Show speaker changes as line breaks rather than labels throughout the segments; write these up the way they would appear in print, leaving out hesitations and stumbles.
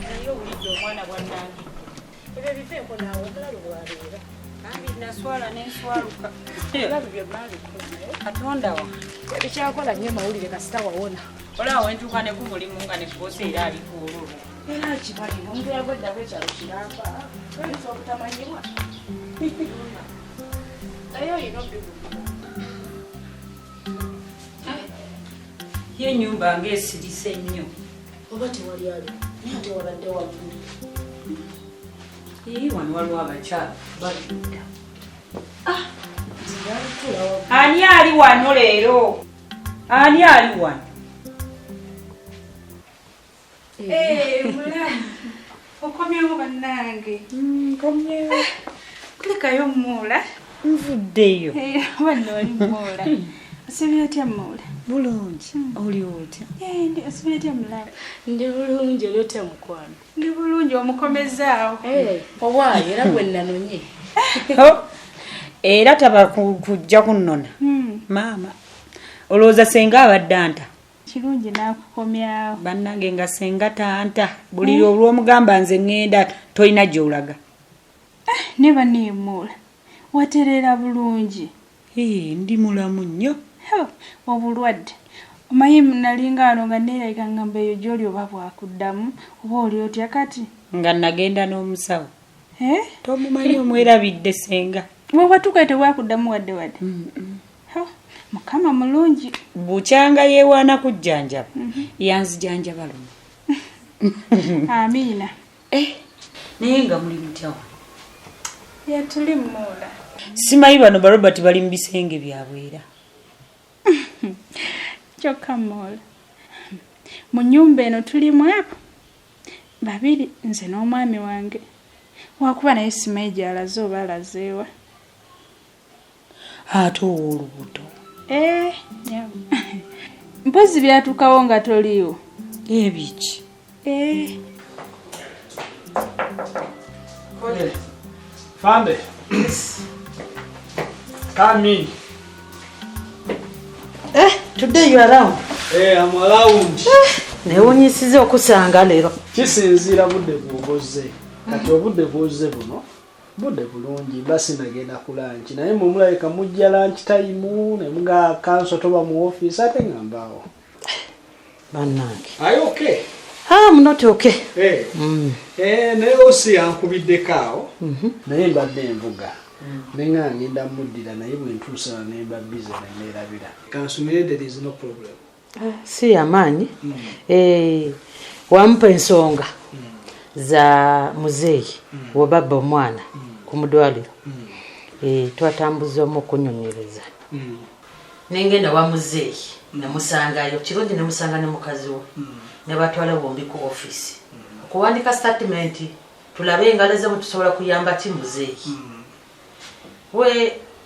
nayo ulidde omwana bwannange ebyo biveko naawe omulalo bwaleera ambi naswala nenswaluka ebyo byemmabikoze katonda wa ebikyakola nnyo mawulire kasita wawona olaba wentuuka ne ku mulimu nga ne boosi era ali ku olulu era kimanyi omuntu yagweddako ekyalo kiramba oyinza obutamanyibwa naye olina obbigu ye ennyumba ng'esirise nnyo oba tewali ali naye ate wabadde waggulu wano waliwo abakyala balidda ani ali wano leero ani ali wano
mulamu okomyewo bannange
nkomyewo
kulekayo muula
nvuddeyo
wanno oli muula osibye otya muula
bulungi oli otya
osibye otya mulamu
ndi bulungi oli otya mukwano
ndi bulungi omukomezaawo
owaayo era gwe nanonye era taba kujja kunnona maama olowooza senga abadde anta
kirungi n'akukomyawo
bannange nga senga tanta buli olw'omugamba nze ŋŋenda tolina gy'olaga
ne banneemuula waterera bulungi
ndi mulamu nnyo
obulwadde omanyi nalinga wano nga neerabika ngamba eyo gy'oli oba bwakuddamu oba oli otya kati
nga nagenda n'omusawo tomumanyi omwerabidde senga
bwobatuuka tebwakuddamu wadde mukama mulungi
bukyanga yeewaana kujjanjaba yanzijanjaba lumu
amiina
naye nga muli mutyawo
tuli muula
simanyi bano barobert bali mu bisenge byabwera
kyokka muula mu nnyumba eno tulimu abo babiri nze n'omwami wange wakuba naye simanyi gy'alaze oba alazeewa
ate ow'olubuto
mpozi byatuukawo nga toliiwo
ebiki
Fande. Come in.
Today you are around.
I'm around.
Newunyisize okusanga leero.
Kisinziira budde bwogoze. Kati obudde bwoze buno. Budde bulungi basi nagenda ku lunch. Naye mumulabika mujja lunch time ne mga kanso toba mu office ate ngambaawo.
Bannange.
Are you okay?
I'm not okay.
Naye osi yankubiddekaawo. Naye mbadde envuga. Nenga ngenda muddira naye bwe ntuusa nemba busy neerabira. Kansumire there is no problem.
Si amaanyi. Wampa ensonga za muzeeyi wababa omwana ku mudwaliro. Twatambuza omukunyonyereza. Nengenda wa muzeeyi namusangayo kirungi namusanga ne mukazi we. Ne batwala bombi ku office. Kuwandika statement tulabe engalo ze mutusobola kuyamba ki muzeeyi.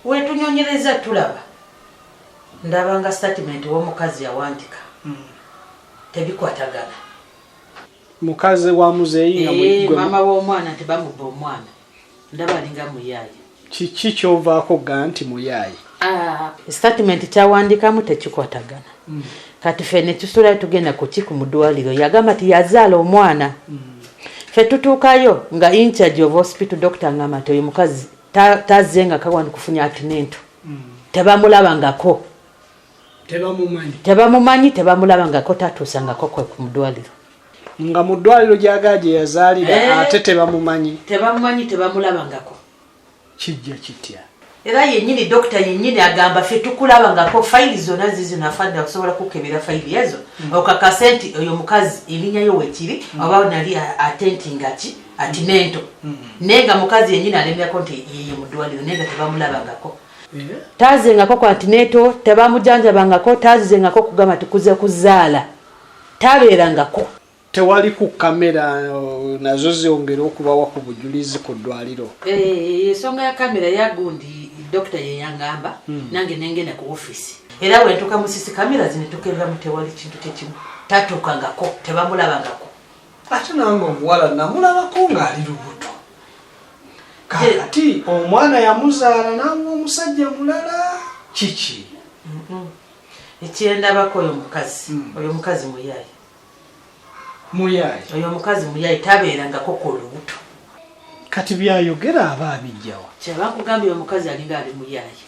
We tunyonyereza tulaba. Ndabanga statement w'omukazi yawandika. Tebikwatagana.
Mukazi wa muzeeyi nga mwigwe.
Mama w'omwana tebamubba omwana. Ndaba linga muyayi.
Kiki kyovaako ga nti muyayi?
Statement kyawandikamu tekikwatagana. Kati fene tusula tugenda ku mudwaliro yagamba ti yazaala omwana. Fe tutuukayo nga in charge of hospital doctor ngamba ti oyo mukazi tazenga kawani kufunya atinento. Tebamulabangako. Tebamumanyi tebamulabangako tatuusangako kwe ku mudwaliro.
Nga mudwaliro gyagaje yazaalira ate tebamumanyi.
Tebamumanyi tebamulabangako.
Kijja kitya.
Era yennyini dokita yennyini agamba ffe tukulabangako fayili zonna zizi nafadde okusobola kukebera fayili ezo okakasa nti oyo mukazi erinnya yo wekiri oba nali atentinga ki atinento nenga mukazi yennyini alemyako nti ye mudwaliro nenga tebamulabangako tazengako ku antineto tebamujanjabangako tazengako kugamba tukuze kuzaala tabeerangako.
Tewali ku kamera nazo zongera okubawa ku bujulizi ku ddwaliro.
Ensonga ya kamera yagundi dokita ye yangamba nange nengenda ku office. Era we ntuka mu sisi kamera zine tukebera mu tewali kintu kyekimu. Tatukangako tebamulabangako.
Ate nange omuwala namulabako ng'ali lubuto. Kati omwana yamuzaala namwe omusajja mulala kiki?
Ekyendabako oyo mukazi muyayi.
muyayi
oyo mukazi muyayi tabeerangako ku lubuto
kati byayogera aba abijjawa
kyabakugambye omukazi alinga ali muyayi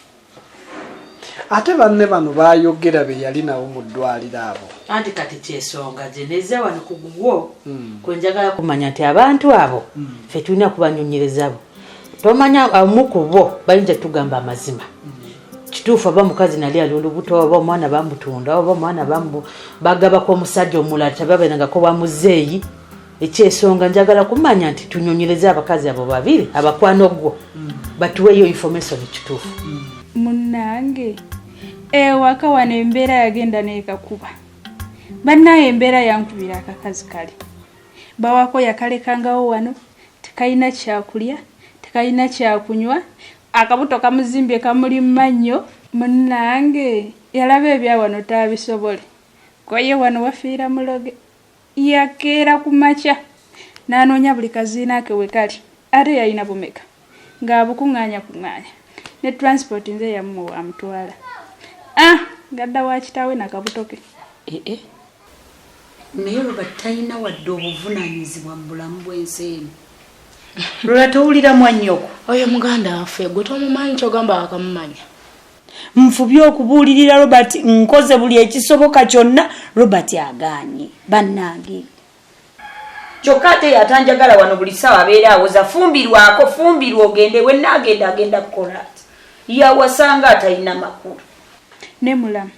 ate banne bano bayogera be yali nawo mu ddwaliro abo
anti kati kyesonga gye neza wano ku gugwo kwe njagala kumanya nti abantu abo ffe tulina kubanyonyereza bo tomanya amu ku bo bayinza tugamba amazima kituufu aba mukazi nali ali olubuto oba omwana bamutunda oba omwana bagabako omusajja omulala tababenangako bamuzeeyi ekyesonga njagala kumanya nti tunyonyereze abakazi abo babiri abakwano gwo batuweeyo information kituufu
munnange ewaka wano embeera yagenda neekakuba bannaye embeera yankubira akakazi kale bawako yakalekangawo wano tekayina kyakulya tekayina kyakunywa akabuto kamuzimbye kamuli mmannyo munnange yalaba ebyawano taabisobole kwaye wano wafiira muloge yakeera ku makya n'anoonya buli kaziina ke we kali ate yalina bumeka ng'abukuŋŋaanya kuŋŋaanya ne transport nze yamuwa amutwala gadda wa kitaawe nakabuto ke
naye Robert talina wadde obuvunaanyizibwa mu bulamu bw'ensi eno Lola towulira mwannyoko
oyo muganda waffe gwe tomumanyi kyogamba akamumanya
nfubye okubuulirira Robert nkoze buli ekisoboka kyonna Robert agaanye bannange kyokka ate yatanjagala wano buli ssaawa abeera awoza fumbirwa ogende wenna agenda kukola yawasanga atalina makulu
ne mulamu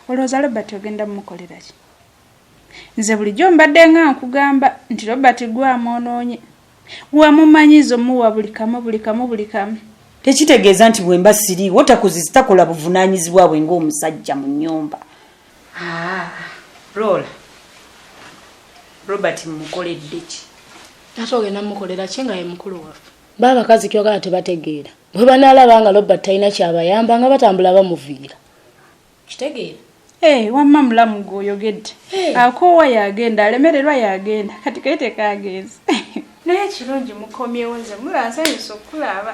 olowooza Robert ogenda mumukolera ki nze bulijjo mbadde nga nkugamba nti Robert gwamwonoonye wamumanyiza omuwa buli kamu
tekitegeeza nti bwemba siriiwo takuzitakola buvunaanyizibwa bwe ng'omusajja mu nnyumba Lola Robert mumukoledde ki
ate ogenda mumukolera ki nga ye mukulu waffe baabakazi kyogala tebategeera bwe banaalaba nga Robert talina kyabayamba nga batambula bamuviira kitegeera
wamma mulamu gw'oyogedde akoowa yagenda alemererwa yagenda kati kaye tekaagenze naye ekirungi mukomyewo nze mulansanyusa okulaba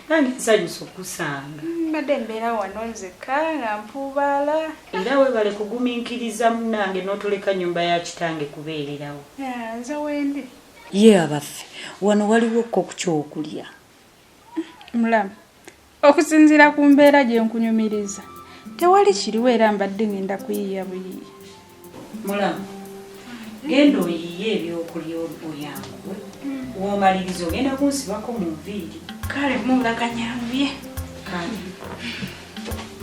nange nsanyusa okusanga
mbadde embeera wano nzeka nga mpuubaala
era webale kugumiikiriza munange n'otoleka nnyumba ya kitange kubeererawo
nze wendi
ye abaffe wano waliwo ku kyokulya
mulamu okusinziira ku mbeera gye nkunyumiriza tewali kiriwo era mbadde ngenda kuyiiya buyiiya
mulamu genda oyiye ebyokulya oyangu w'omaliriza ogenda kunsibako mu nviiri
kale mulaganyambye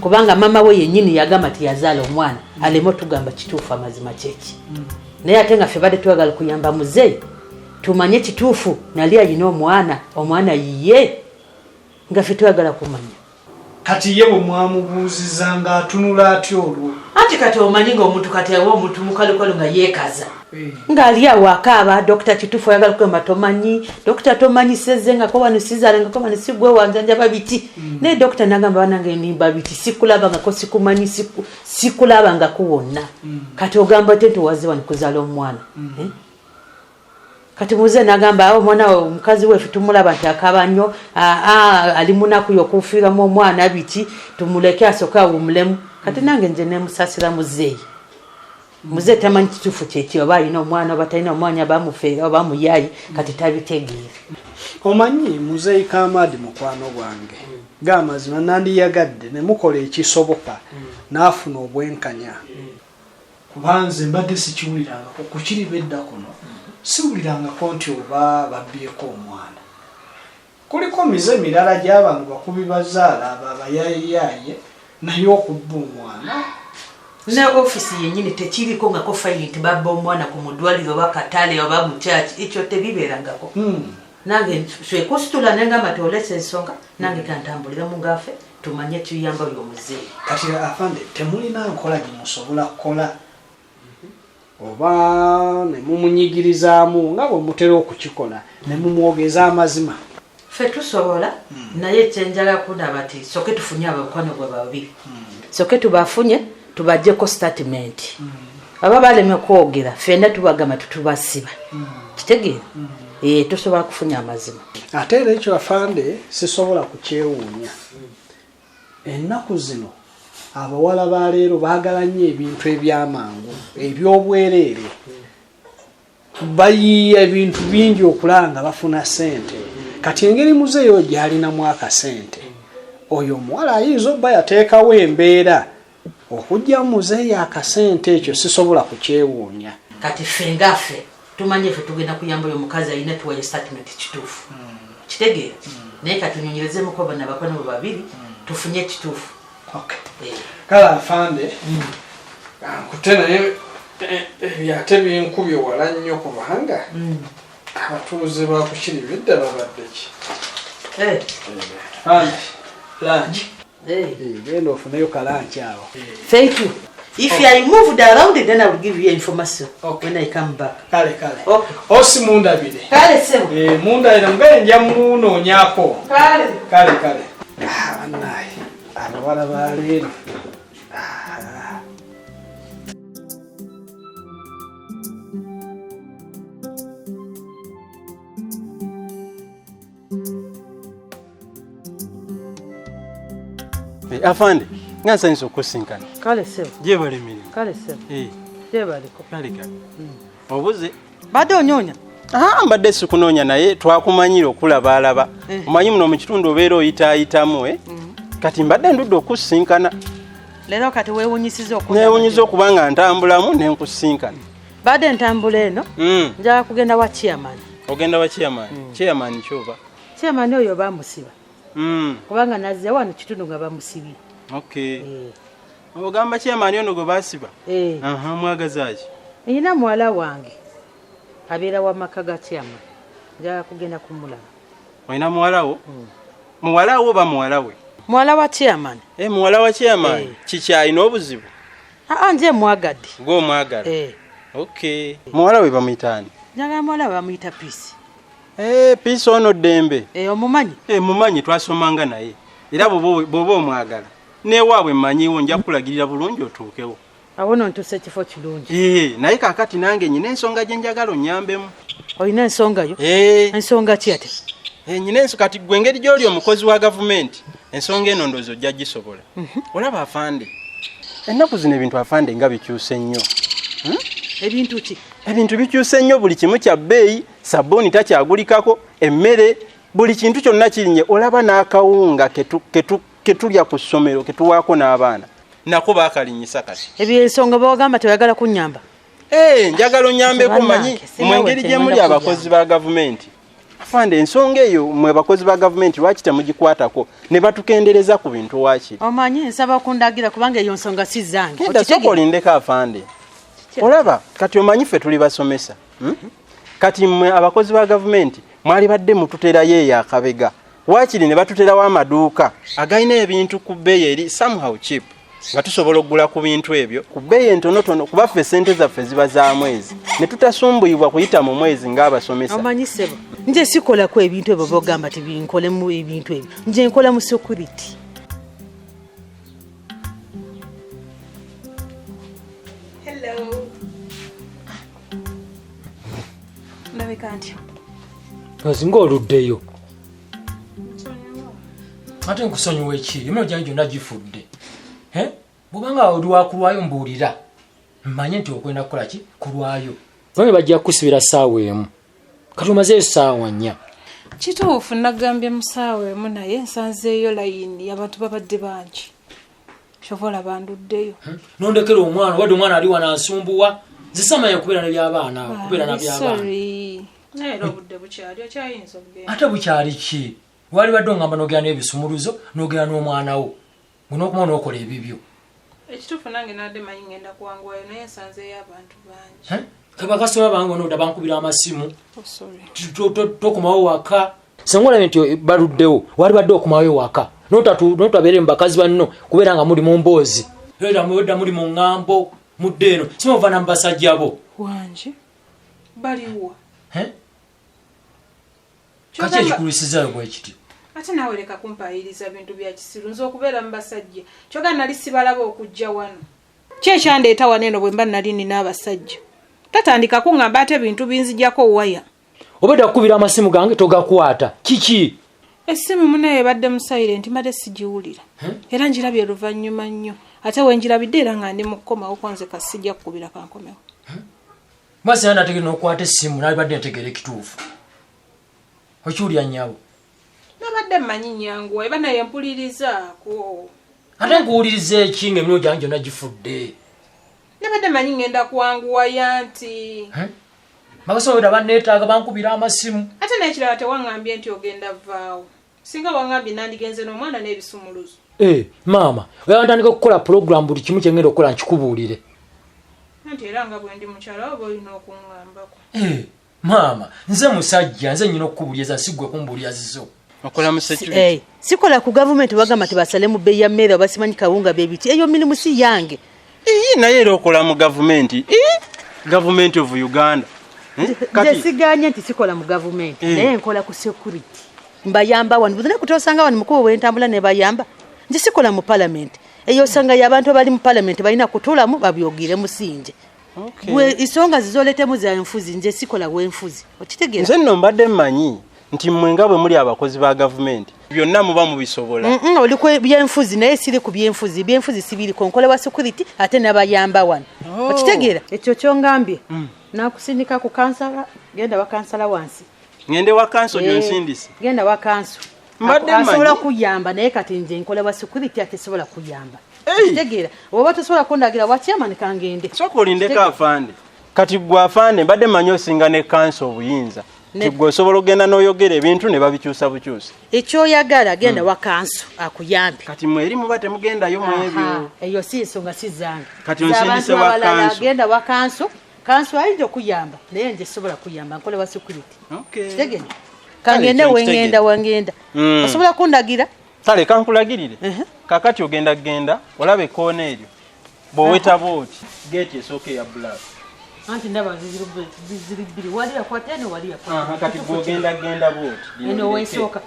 kubanga mama we yennyini yagamba tiyazaala omwana aleme otugamba kituufu amazima kyeki naye ate nga ffe badde twagala kuyamba muzeeyi tumanye kituufu nali ayina omwana yiye nga ffe twagala kumanya
kati ye bwe mwamubuuziza ng'atunula atya olwo
anti kati omanyi ng'omuntu kati awa omuntu mukalukalo nga yeekaza ng'ali awo akaaba dokita kituufu oyagala kwemba tomanyi dokita tomanyisezze nga kobano sizaalengako bano sigwewanjanjaba biti naye dokita nagamba banange nimba biti sikulabangako sikumanyi sikulabangako wonna kati ogamba te nti owaze wano kuzaala omwana kati muze nagamba omwana omukazi wefe tumulaba nti akaba nnyo ali munaku yokufiiramu omwana biti tumuleke asooke awumulemu kati nange nje nemusasira muzeeyi muzeeyi tamanyi kituufu kyeki oba alina omwana oba talina omwana bamufeera oba muyayi kati tabitegeera
omanyi muzeeyi Kamadi mukwano gwange gaamazima nandiyagadde ne mukola ekisoboka n'afuna obwenkanya kubanze mbadde sikiwulirangako ku KIRIBEDDA kuno siwulirangako nti oba babbyeko omwana kuliko mize mirala gy'abantu bakubi bazaala abo abayayiyaye naye okubba omwana
ne ofisi yennyini tekiriko ngako fayini nti babba omwana ku mudwaliro oba katale oba mu kyaki ekyo tebibeerangako nange twekusitula nengamba tolesa ensonga nange kantambulira mu ngaffe tumanye tuyamba oyo omuzeeyi
kati afande temulina nkola gyemusobola kukola oba ne mumunyigirizaamu nga bwe mutera okukikola ne mumwogeza amazima
ffe tusobola naye ekyenjala kundaba ti soke tufunye abakwano gwe babiri soke tubafunye tubajjeko statement aba baleme kwogera ffenna tubagamba tutubasiba kitegeera tusobola kufunya amazima
ate era ekyo afande sisobola kukyewuunya ennaku zino abawala ba leero baagala nnyo ebintu ebyamangu ebyobwereere bayiya ebintu bingi okulanga bafuna sente kati engeri muzeeyo gyalinamu akasente oyo omuwala ayinza obba yateekawo embeera okujja muzeeyo akasente ekyo sisobola kukyewuunya
kati ffe ngaffe tumanye ffe tugenda kuyamba oyo omukazi alina tuwayo statement kituufu kitegeera naye katunyonyerezemuko bana bakono babiri tufunye ekituufu
kale afande nkute naye byate byenkubye wala nnyo kubanga abatuuze bakukiribidde babadde ki lunch genda ofuneyo kalanchi awo.
Thank you. If you are moved around, then I will give you information when I come back.
Kale. Okay. Osi munda bide.
Kale sebo.
Munda ina mbenja muno nyako.
Kale.
Anai. Abawala balero.
Afande, ngansa nso kusinkana.
Kale sebo.
Je bale mili.
Kale sebo. Je bale ko.
Kale. Obuze.
Bado onyonya.
Mbadde sikunoonya naye twakumanyira okulaba alaba. Omanyi muno mu kitundu obeera oyitaayitamu kati mbadde ndudde okusinkana.
Leero kati weewunyisiza okuba.
Neewunyiza okuba nga ntambulamu ne nkusinkana.
Badde ntambula eno. Njagala kugenda wa chairman.
Ogenda wa chairman? Chairman kyova.
Chairman oyo bamusiba. Kubanga nazze wano kitundu nga bamusibye.
Okay. Ogamba chairman ono gwe basiba? Mwagazaaki?
Nina muwala wange. Abeera wa maka ga chairman. Njagala kugenda kumulaba.
Olina muwala wo? Muwala wo oba muwala we?
Muwala wa chairman.
Muwala wa chairman. Kiki alina obuzibu?
Nje mwagadde.
Gwe omwagadde? Okay. Muwala we bamuyitaani?
Njagala muwala bamuyita Peace.
Peace ono Dembe.
Omumanyi?
Mumanyi twasomanga naye. Era bw'oba omwagala. Neewaabwe mmanyiwo nja kulagirira bulungi otuukewo.
Awono ntuse kifo kirungi.
Naye kaakati nange nyina ensonga gye njagala onnyambemu.
Olina ensonga yo? Ensonga ki ate?
Nyina kati gwe engeri gy'oli omukozi wa gavumenti ensonga eno ndowooza ojja gisobola. Olaba afande. Ennaku zino ebintu afande nga bikyuse nnyo.
Ebintu ki?
Ebintu bikyuse nnyo, buli kimu kya bbeeyi, sabbuuni takyagulikako, emmere, buli kintu kyonna kirinye. Olaba n'akawunga ketulya ku ssomero ketuwaako n'abaana nako baakalinyisa kati.
Ebyensonga bawagamba tewagala kunnyamba?
Njagala onnyambeko, manyi mu engeri gye muli abakozi ba gavumenti. Afande, ensonga eyo mwe bakozi ba gavumenti lwaki temugikwatako ne batukendereza ku bintu waakiri?
Omanyi nsaba kundagira kubanga eyo nsonga si zange.
Olindeko afande. Olaba kati omanyi ffe tuli basomesa. Kati mwe abakozi ba gavumenti mwali badde mututerayo eyo akabega. Waakiri ne batuterawo amaduuka agalina ebintu ku bbeeyi eri somehow cheap. Nga tusobola okugula ku bintu ebyo ku bbeeyi entonotono kuba ffe ssente zaffe ziba za mwezi ne tutasumbuyibwa kuyita mu mwezi ng'abasomesa.
Omanyi sebo, nje sikolako ebintu ebyo bogamba tebinkolemu ebintu ebyo. Nje nkola mu security.
Hello. Ndabika ntya?
Ozinga oluddeyo. Ate nkusonyiwa eki? Emiro gyange gyonna gifudde. Bw'obanga oli wakulwayo mbuulira. Mmanye nti okwenda kukola ki? Kulwayo. Bamwe bajja kusibira ssaawa emu. Kati omazeeyo ssaawa 4.
Kituufu nagambye mu ssaawa emu naye nsanzeeyo layini abantu babadde bangi. Shovola banduddeyo.
Nondekera omwana, wadde omwana ali wanansumbuwa. Zisamanya kubeera n'ebyabaana, kubeera n'abyabaana.
Sorry. Naye obudde bukyali, okyayinza okugenda.
Ate bukyali ki? Wali badde ongamba n'ogera n'ebisumuluzo, n'ogera n'omwana wo. Gunookuma n'okola ebibyo.
Ekituufu nange nadde manyi ngenda kuwangulayo naye nsanzeeyo abantu bangi.
Bakasitoma bange onooda bankubira amasimu.
Sorry.
Tokomawo waka. Singa olabye nti baluddewo, wali badde okumawo waka. Notabeere mu bakazi banno kubeera nga muli mu mboozi. Era mwedda muli mu ŋŋambo, mudde eno. Simuvaana mu basajja bo.
Wangi? Baliwa?
Kaki ekikulisizayo bwe kiti?
Ate naawe leka kumpaayiriza bintu bya kisiru. Nze okubeera mu basajja. Kyogera nali sibalaba okujja wano. Ki ekyandeeta wano eno bwe mba nali nina abasajja? Tatandika kuŋŋamba ate ebintu binzijjako waya.
Obedda kukubira amasimu gange togakwata. Kiki?
Essimu munaye ebadde mu silent mbadde sigiwulira. Era njirabye luvannyuma nnyo. Ate we njirabidde era nga ndi mu kukomawo kwanze kasijja kukubira kankomewo.
Mwasi yana tegere nokwata essimu nalibadde ntegere ekituufu. Okiwulira nnyabo.
Nabadde mmanyi nyangu eba naye mpulirizaako.
Ate nkuwuliriza eki ng'emirimu gyange gyonna gifudde.
Nabadde mmanyi ngenda kuwanguwaya nti.
Babasobera banneetaaga bankubira amasimu.
Ate n'ekirala tewaŋŋambye nti ogenda vaawo. Singa waŋŋambye nandigenze n'omwana n'ebisumuluzo.
Maama, oyantandika okukola program buli kimu kyengenda okukola nkikubuulire.
Nti era nga bwe ndi mukyala oba olina okuŋŋambako.
Maama, nze musajja, nze nnyina okukubuuliza sigwe kumbuulira zizo.
Okola mu security.
Sikola ku gavumenti bagamba nti basale mu bbeeyi ya mmere oba simanyi kawunga bebiti. Eyo mirimu si yange.
Naye era okola mu gavumenti. Government of Uganda.
Nze siganye nti sikola mu gavumenti. Naye nkola ku security. Mbayamba wano. Buzine kutosanga wano mukubo wentambula ne bayamba. Nze sikola mu parliament. Eyo sanga y'abantu abali mu parliament balina kutulamu babyogire musinje. Bwe isonga zizoletemu za enfuzi nje sikola wenfuzi. Okitegeera?
Nze nno mbadde mmanyi nti mmwe nga bwe muli abakozi ba gavumenti byonna muba mubisobola.
Oli ku byenfuzi naye siri ku byenfuzi. Byenfuzi sibiri konkola wa security ate n'abayamba wano. Okitegeera? Ekyo kyongambye. Nakusindika ku kansala genda wa kansala wansi.
Ngende wa kanso gyonsindise.
Genda wa kanso.
Mbadde
asobola kuyamba naye kati nje nkola wa security ate sobola kuyamba. Okitegeera? Oba tosobola kundagira wa chairman kangende.
Soko olindeko afande. Kati gwe afande mbadde mmanyi osinga ne kanso obuyinza. Tibwe osobola ogenda n'oyogera ebintu ne babikyusa bukyusa.
Ekyoyagala genda wa kanso akuyambe.
Kati mwe eri muba temugendayo mu ebyo.
Eyo si ensonga si zange.
Kati onsindise wa kanso.
Genda wa kanso. Kanso ayinza okuyamba naye nje sobola kuyamba nkola wa security. Kitegeera? Kangende wengenda wangenda. Osobola kundagira?
Kale kankulagirire. Kakati ogenda genda olabe koona eryo. Bwoweta booti gate esooke ya black.
Anti ndaba ziribiri wali akwata ne wali akwata.
Kati bwogenda genda booti.
Eno weesooka.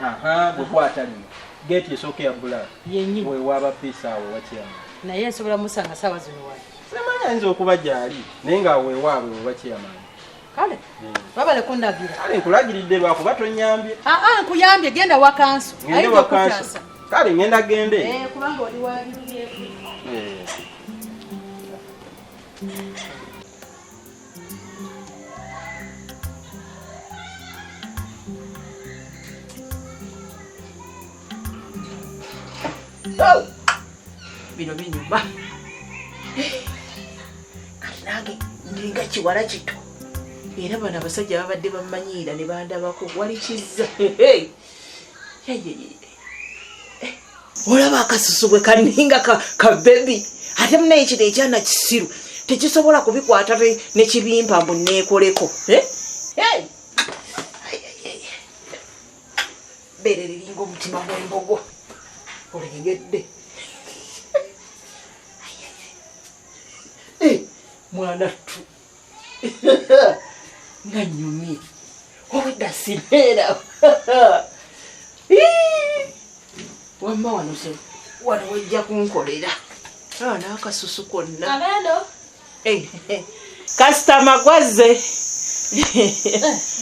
Bukwata lino. Gate esooke ya black.
Yennyini.
We waba pisa awo wakyama.
Naye nsobola musanga sawa zino wali.
Semanya nze okuba gyali naye nga weewaabwe wakyama.
Kale. Babale kundagira.
Kale nkulagiridde lwakuba tonyambye.
Nkuyambye genda wa kanso.
Ngende wa kanso. Kale ngenda gende.
Kubanga oli wali.
Bino binyuma. Kati nange ndinga kiwala kito. Era bano abasajja babadde bamanyiira ne bandabako wali kizza. Olaba akasusu bwe kaninga ka baby. Ate munaye ekiro ekyana kisiru. Tekisobola kubikwata ne kibimpa mbu neekoleko. Bere liringa omutima gw'embogo. Olegedde. Mwana tu. Nga nyumi. Owedda sibeera. Wamma wano se wano wajja kunkolera. N'akasusu konna.
Agendo.
Kasitama gwazze.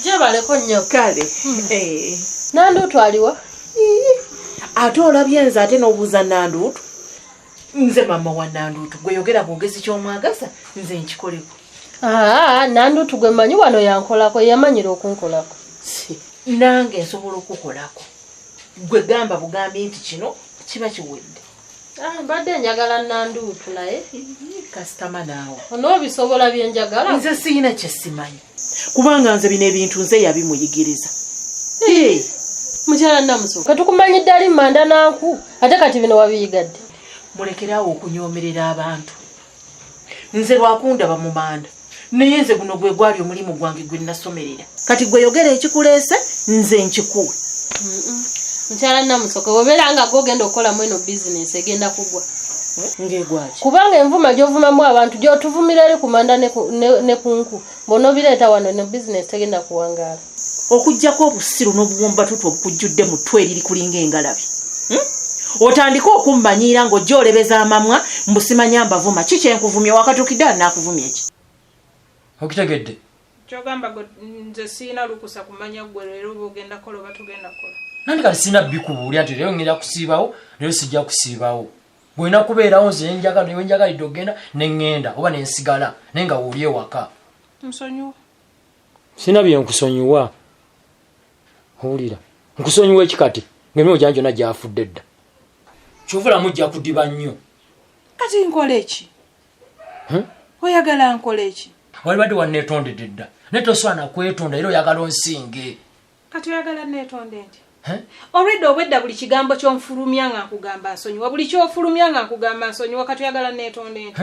Gyebaleko nnyo.
Kale.
Nanduutu aliwa?
Ate olabye nze ate n'obuuza Nanduutu. Nze mama wa Nanduutu gweyogera bwogezi ky'omwagasa nze nkikoleko.
Nanduutu gwe mmanyi wano yankolako yamanyira okunkolako.
Nange nsobola okukolako. Gwe gamba bugambi nti kino kiba kiwedde.
Mbadde njagala Nanduutu naye.
Kasitama naawe.
Onoobisobola bye njagala?
Nze siyina kye simanyi. Kubanga nze bino ebintu nze yabimuyigiriza.
Mukyala Namuso, katukumanyidde ali manda nanku, ate kati bino wabiyigadde.
Mulekerawo okunyoomerera abantu. Nze lwakundaba mu manda. Naye nze guno gwe gwali omulimu gwange gwe nasomerera. Kati gwe yogera ekikuleese, nze nkikuwe.
Mukyala Namuso, obeera nga gw'ogenda okukolamu eno bizinesi egenda kugwa.
Ng'egwaki?
Kubanga envuma gy'ovumamu abantu gy'otuvumira eri ku manda ne ku nku. Bw'onoobireeta wano ne bizinesi tegenda kuwangaala.
Okujjako obusiru n'obuwumba tutu obukujjudde mu ttwe eriri kulinga engalabi. Otandika okummanyiira ng'ojja olebeza amamwa mbusimanya mbavuma. Ki kyenkuvumye wakatukidde naakuvumya eki?
Okitegedde?
Kyogamba nze siina lukusa kumanya gwe leero oba ogenda kola oba togenda kola.
Nandi kati sina bikubuulira nti leero ngenda kusiibawo, leero sijja kusiibawo. Bw'olina kubeerawo nze njagala newe njagalidde ogenda ne ŋŋenda oba ne nsigala naye nga wooli ewaka.
Nsonyiwa.
Sina bye nkusonyiwa. Hulira. Nkusonyiwa ekikati. Ng'emyo janjo na gyafudde dda. Kyovula mujja kudiba nnyo.
Kati nkole ki? Oyagala nkole ki?
Walibadde wanneetondedde dda. Netoswana kwetonda era oyagala onsinge.
Kati oyagala neetonde nti? Olwedde obwedda buli kigambo ky'onfulumya nga nkugamba nsonyiwa. Buli ky'ofulumya nga nkugamba nsonyiwa kati oyagala neetonde nti?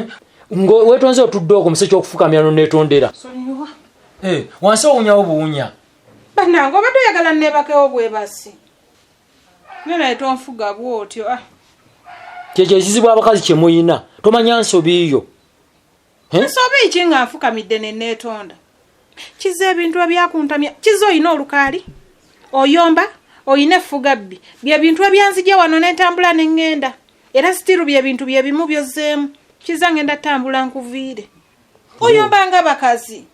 Weetonze otudde okwo museki okufukamya n'oneetondera.
Nsonyiwa.
Wansi owunyawo buwunya.
Bannange obadde oyagala neebakewo bwebasi. Naye tonfuga bw'otyo.
Kyekyo ekizibu abakazi kye muyina. Tomanya nsobi yo.
Nsobi ki nga nfukamidde ne neetonda? Kiza ebintu ebyakuntamya. Kiza oyina olukaali? Oyomba? Oyina effugabbi? Bye bintu ebyanzija wano n'entambula n'engenda. Era sitiru bye bintu bye bimu byozzeemu. Kiza ngenda ttambula nkuviire. Oyomba nga bakazi.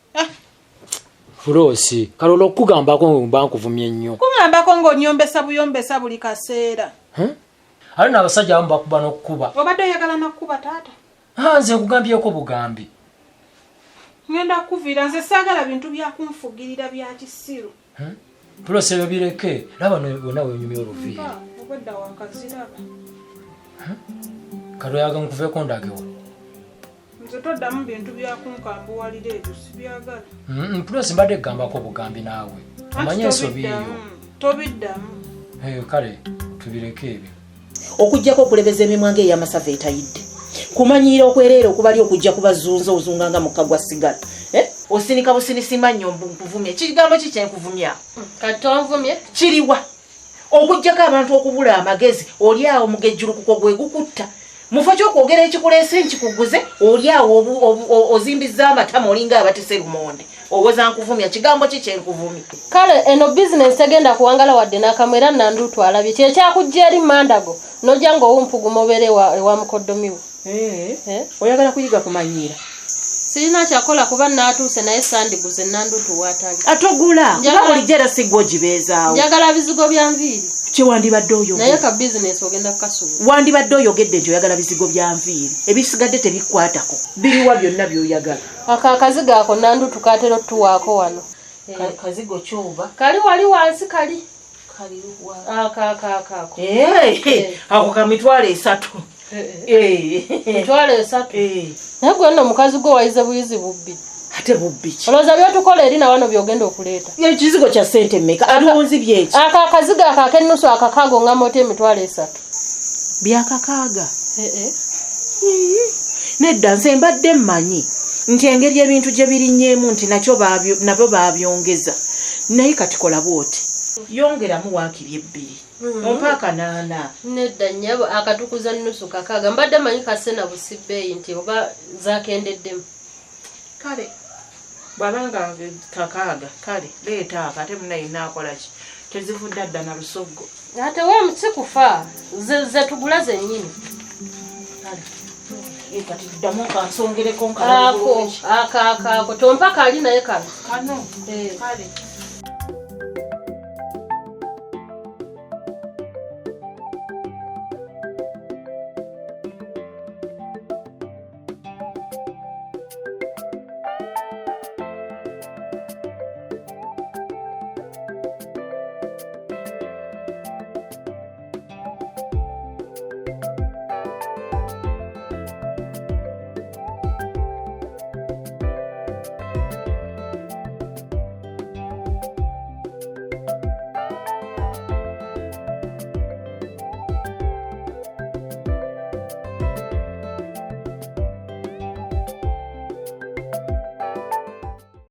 Fulosi, kalola okugambako mba nkuvumye nnyo.
Kungambako ng'onnyombesa buyombesa buli kaseera.
Ali n'abasajja abamu bakuba n'okkuba.
Obadde oyagala n'okkuba taata?
Nze nkugambyeko bugambi.
Ngenda kuviira nze saagala bintu byakunfugirira bya kisiru.
Fulosi ebyo bireke. Laba wonna wenyumya oluviiri.
Obwedda wakaziraba.
Kale oyaga nkuveeko ndagewa.
Nze toddamu bintu byakunkambuwalira ebyo sibyagala.
Fulosi mbadde kugambako bugambi naawe. Omanye ensobi eyo.
Tobiddamu.
Kale tubireke ebyo.
Okujjako okulebeza emimwange ey'amasava etayidde. Kumanyiira okwereera okubali okujja kubazunza ozunganga mu kagwa sigala. Osinika businisima nnyo nkuvumye. Kigambo ki kyenkuvumya?
Kati onvumye?
Kiriwa. Okujjako abantu okubula amagezi oli awo mugejjulukuko gwe gukutta. Mufa ky'okwogera ekikuleese nkikuguze oli awo ozimbiza amatama olinga abatise lumonde. Owoza nkuvumya kigambo ki kyenkuvumya?
Kale eno business tegenda kuwangala wadde n'akamwera nandutu alabye. Kye kyakujja eri mandago nojja ng'owumpuguma obeera ewa mukoddomiwo.
Oyagala kuyiga kumanyiira?
Sirina kyakola kuba naatuuse naye sandiguze nandutu waatali.
Atogula kuba bulijjo era sigwa ogibeezaawo.
Njagala bizigo bya nviiri.
Kye wandibadde oyogedde?
Naye ka business ogenda kukasuula.
Wandibadde oyogedde nti oyagala bizigo bya nviiri. Ebisigadde tebikwatako. Biriwa byonna by'oyagala.
Akazigo ako nandutu kaatera otuwaako wano.
Kazigo ky'oba?
Kali wali wansi kali.
Akaako. Ako ka mitwalo 3.
Mitwalo 3. Naye gwe nno mukazi gwe wayize buyizi bubbi.
Ate bubbi ki?
Olowooza by'otukola eri na wano by'ogenda okuleeta.
Ekizigo kya ssente mmeka? Alunzi byeki?
Akazigo ak'ennusu akakaago ng'amota emitwalo 3.
Byakakaaga? Nedda nze mbadde mmanyi nti engeri ebintu gye birinnyeemu nti nabo baabyongeza. Naye kati kola bw'oti. Yongeramu waakiri 2. Mpaaka 8.
Nedda nnyabo akatukuza nnusu kakaaga. Mbadde manyi kasena busibbeeyi nti oba zaakendeddemu.
Kale bwabanga kakaaga kale leeta ate munayina akola ki? Tezivudde adda na lusoggo.
Ate we kufa ze tugula zennyini.
Kati tuddamu kansongereko
akaako tompa kali naye kano.
Kano kale